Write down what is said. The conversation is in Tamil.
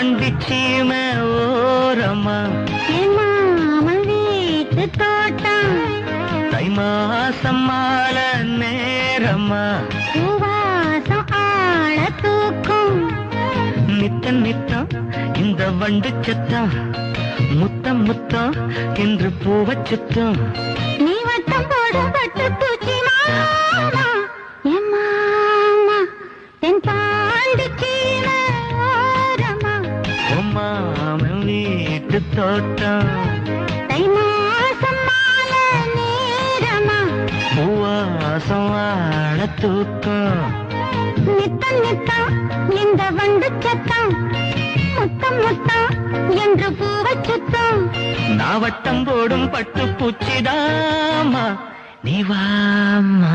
பாண்டிச்சீமை ஓரமா மாமன் வீட்டு தோட்டம் தை மாசம் மாலை நேரமா பூவாசம் ஆள தூக்கும் நித்தம் நித்தம் இந்த வண்டு சத்தம் முத்தம் முத்தம் என்று பூவச் சுத்தம் நீ வட்டம் போடும் பட்டு பூச்சி மாமா என் மாமா தென் பாண்டிச்சீமை ஓரமா மாமன் வீட்டு தோட்டம் தை மாசம் மாலை நேரமா பூவாசம் வாழ தூக்கம் நித்தம் நித்தம் இந்த வண்டு சத்தம் முத்தம் முத்தம் என்று பூவச் சுத்தம் நாவட்டம் போடும் பட்டு பூச்சிதாமா நீ வாமா